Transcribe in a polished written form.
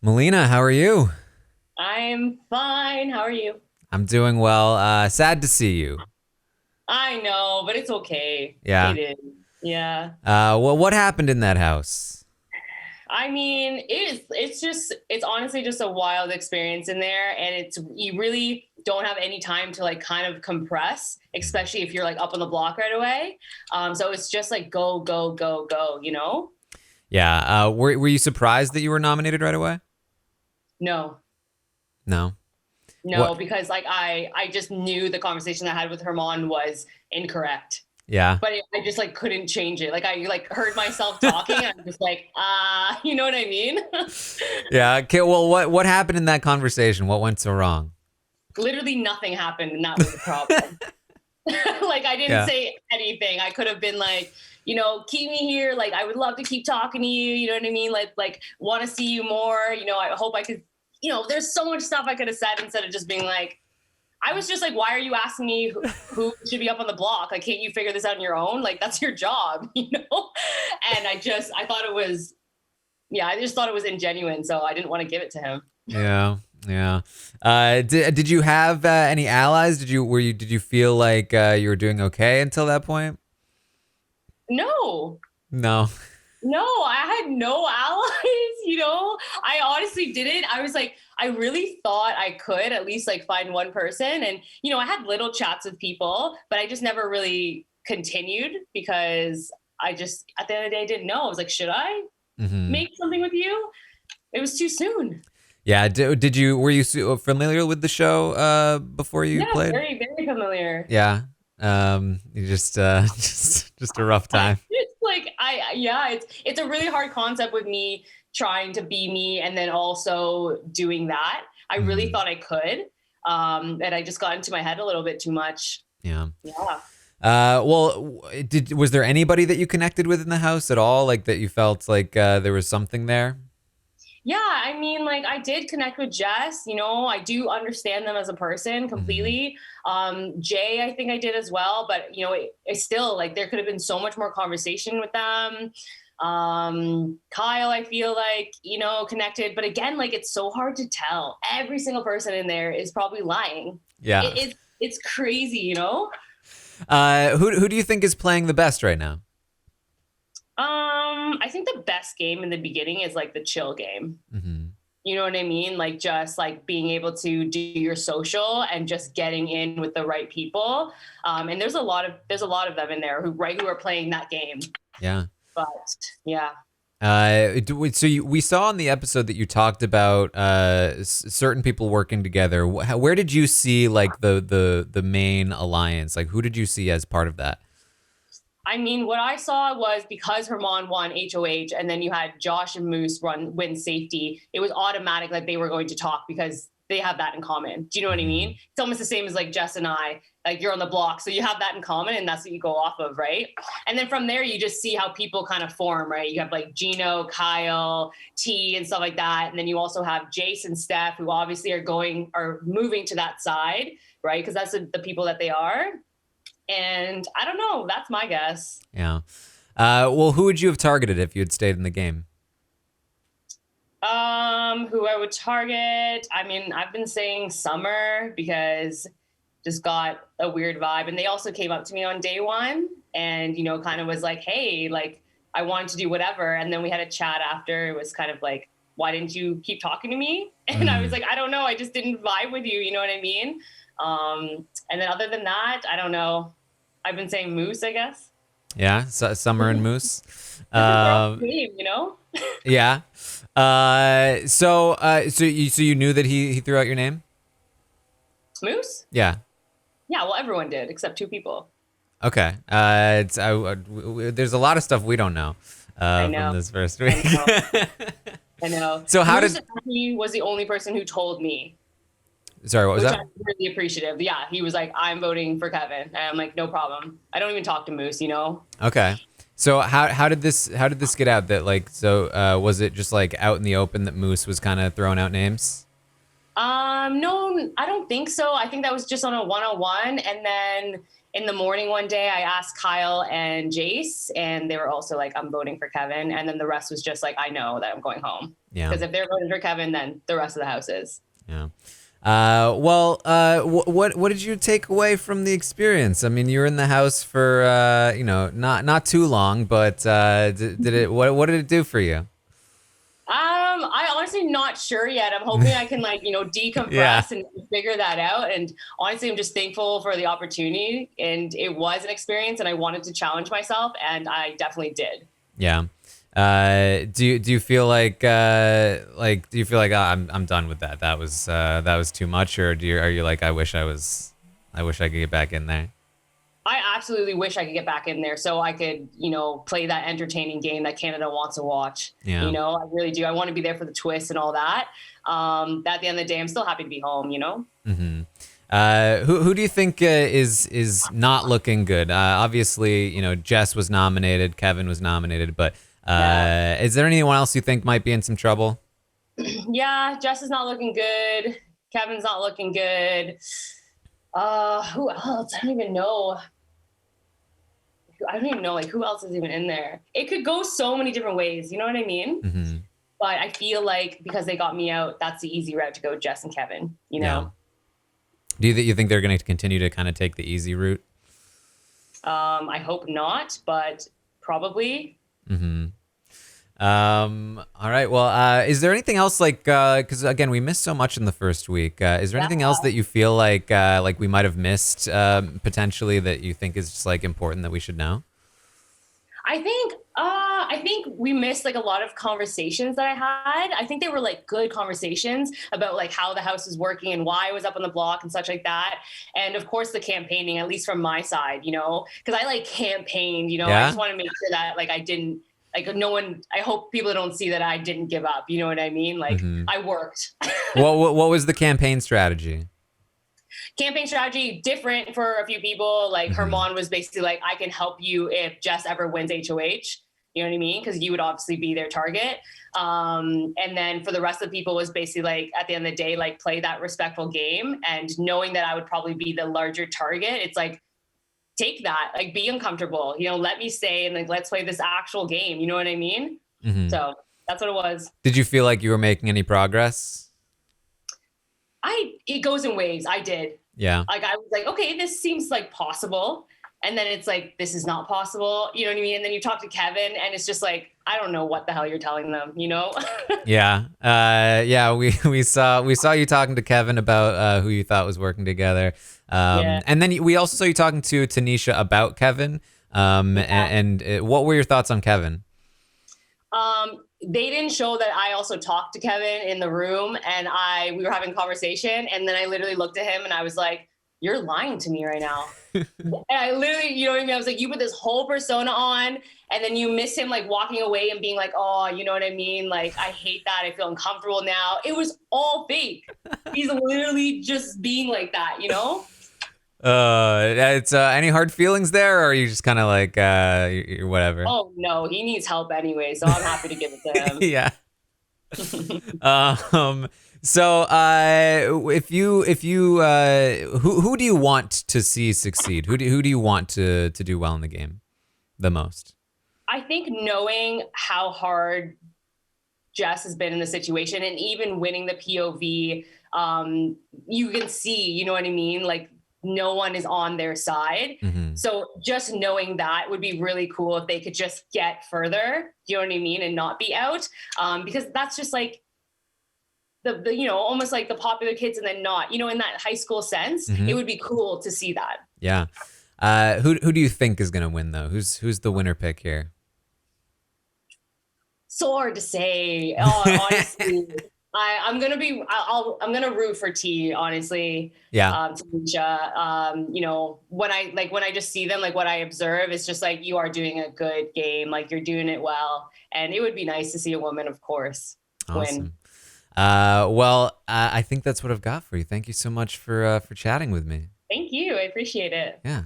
Melina, how are you? I'm fine. How are you? I'm doing well. Sad to see you. I know, but it's okay. Yeah. It is. Yeah. Well, what happened in that house? I mean, it's honestly just a wild experience in there, and it's you really don't have any time to like kind of compress, especially if you're like up on the block right away. So it's just like go, go, go, go, you know? Yeah. Were you surprised that you were nominated right away? No. No. No, What? because like I just knew the conversation I had with Herman was incorrect. Yeah. But I just like couldn't change it. Like I like heard myself talking and I'm just like, you know what I mean? Yeah. Okay. Well, what happened in that conversation? What went so wrong? Literally nothing happened and that was the problem. Like I didn't Yeah. say anything. I could have been like, keep me here. Like I would love to keep talking to you. You know what I mean? Like want to see you more. I hope I could. There's so much stuff I could have said instead of just being like, I was just like, why are you asking me who should be up on the block? Like, can't you figure this out on your own? Like, that's your job, And I thought it was, yeah, I just thought it was ingenuine. So I didn't want to give it to him. Yeah. Yeah. Did you have any allies? Did you feel like you were doing okay until that point? No, No. no, I had no allies, I honestly didn't. I was like, I really thought I could at least like find one person. And, I had little chats with people, but I just never really continued because I just, at the end of the day, didn't know. I was like, should I Hmm. make something with you? It was too soon. Yeah. Did you were you familiar with the show before you Yeah, played? very, very familiar. Yeah. You just just a rough time. It's like yeah, it's a really hard concept with me trying to be me and then also doing that. I really Mhm. thought I could. And I just got into my head a little bit too much. Yeah. Yeah. Well, did was there anybody that you connected with in the house at all? Like that you felt like there was something there? Yeah, I mean, like I did connect with Jess. I do understand them as a person Hmm. completely. Jay, I think I did as well, but it still like there could have been so much more conversation with them. Kyle, I feel like connected, but again, like it's so hard to tell. Every single person in there is probably lying. Yeah. It's crazy. Who do you think is playing the best right now? I think the best game in the beginning is like the chill game. Hmm. You know what I mean? Like just like being able to do your social and just getting in with the right people. And there's a lot of them in there who are playing that game. Yeah. But yeah. We saw in the episode that you talked about certain people working together. Where did you see like the main alliance? Like who did you see as part of that? I mean, what I saw was because Herman won HOH and then you had Josh and Moose win safety, it was automatic that they were going to talk because they have that in common. Do you know what I mean? Hmm. It's almost the same as like Jess and I, like you're on the block. So you have that in common and that's what you go off of, right? And then from there, you just see how people kind of form, right? You have like Gino, Kyle, T, and stuff like that. And then you also have Jason, Steph, who obviously are moving to that side, right? Because that's the people that they are. And I don't know. That's my guess. Yeah. Well, who would you have targeted if you had stayed in the game? Who I would target. I mean, I've been saying Summer because just got a weird vibe. And they also came up to me on day one and, kind of was like, hey, like I wanted to do whatever. And then we had a chat after. It was kind of like, why didn't you keep talking to me? And I was Mm. like, I don't know. I just didn't vibe with you. You know what I mean? And then other than that, I don't know. I've been saying Moose, I guess. Yeah, Summer and Moose. Because we're all Um, the same. yeah. So you knew that he threw out your name? Moose? Yeah. Yeah, well, everyone did except two people. Okay. There's a lot of stuff we don't know I from know. this first I week. know. I know. So how Moose did? actually was the only person who told me, Sorry, what was which that? I'm really appreciative. Yeah, he was like, I'm voting for Kevin. And I'm like, no problem. I don't even talk to Moose. Okay. So how did this get out? That like was it just like out in the open that Moose was kind of throwing out names? No, I don't think so. I think that was just on a one-on-one. And then in the morning one day, I asked Kyle and Jace, and they were also like, I'm voting for Kevin. And then the rest was just like, I know that I'm going home. Yeah. Because if they're voting for Kevin, then the rest of the house is. Yeah. What did you take away from the experience? I mean, you were in the house for not too long, but did it what did it do for you? I honestly not sure yet. I'm hoping I can decompress Yeah. and figure that out. And honestly, I'm just thankful for the opportunity. And it was an experience, and I wanted to challenge myself, and I definitely did. Yeah. Do you feel like oh, I'm done with that? That was too much, or are you like I wish I could get back in there? I absolutely wish I could get back in there so I could, play that entertaining game that Canada wants to watch. Yeah. I really do. I want to be there for the twist and all that. At the end of the day, I'm still happy to be home, Mm-hmm. Who do you think is not looking good? Obviously, Jess was nominated, Kevin was nominated, but is there anyone else you think might be in some trouble? Yeah, Jess is not looking good. Kevin's not looking good. Who else? I don't even know. Like who else is even in there. It could go so many different ways. You know what I mean? Mm-hmm. But I feel like because they got me out, that's the easy route to go, Jess and Kevin. Yeah. Do you think they're going to continue to kind of take the easy route? I hope not, but probably. Mm-hmm. All right. Well, is there anything else because again, we missed so much in the first week. Is there anything else that you feel like we might have missed potentially that you think is just like important that we should know? I think we missed like a lot of conversations that I had. I think they were like good conversations about like how the house is working and why I was up on the block and such like that. And of course the campaigning, at least from my side, because I like campaigned, I just want to make sure that like I didn't like no one, I hope people don't see that I didn't give up. You know what I mean? Like I worked. What was the campaign strategy? Campaign strategy different for a few people. Like Herman was basically like, I can help you if Jess ever wins HOH. You know what I mean? Because you would obviously be their target. And then for the rest of the people was basically like, at the end of the day, like play that respectful game. And knowing that I would probably be the larger target, it's like, take that, like be uncomfortable, let me stay and like, let's play this actual game. You know what I mean? Mm-hmm. So that's what it was. Did you feel like you were making any progress? It goes in waves. I did. Yeah. Like I was like, okay, this seems like possible. And then it's like, this is not possible. You know what I mean? And then you talk to Kevin and it's just like, I don't know what the hell you're telling them, Yeah. We saw you talking to Kevin about who you thought was working together. And then we also saw you talking to Tanisha about Kevin. And what were your thoughts on Kevin? They didn't show that I also talked to Kevin in the room and we were having a conversation. And then I literally looked at him and I was like, you're lying to me right now. And I literally, you know what I mean? I was like, you put this whole persona on and then you miss him like walking away and being like, oh, you know what I mean? Like, I hate that. I feel uncomfortable now. It was all fake. He's literally just being like that, It's any hard feelings there, or are you just kind of like whatever? Oh no, he needs help anyway, so I'm happy to give it to him. Yeah. So if you who do you want to see succeed? Who do you want to do well in the game the most? I think knowing how hard Jess has been in the situation and even winning the POV, you can see, you know what I mean? Like no one is on their side. Mm-hmm. So just knowing that would be really cool if they could just get further, you know what I mean? And not be out. Because that's just like the almost like the popular kids and then not, in that high school sense, it would be cool to see that. Yeah. Who do you think is going to win though? Who's the winner pick here? So hard to say. Honestly. I'm gonna root for T, honestly. Yeah. Tanisha. When I just see them, like what I observe is just like you are doing a good game, like you're doing it well, and it would be nice to see a woman, of course, awesome. Win. I think that's what I've got for you. Thank you so much for chatting with me. Thank you. I appreciate it. Yeah.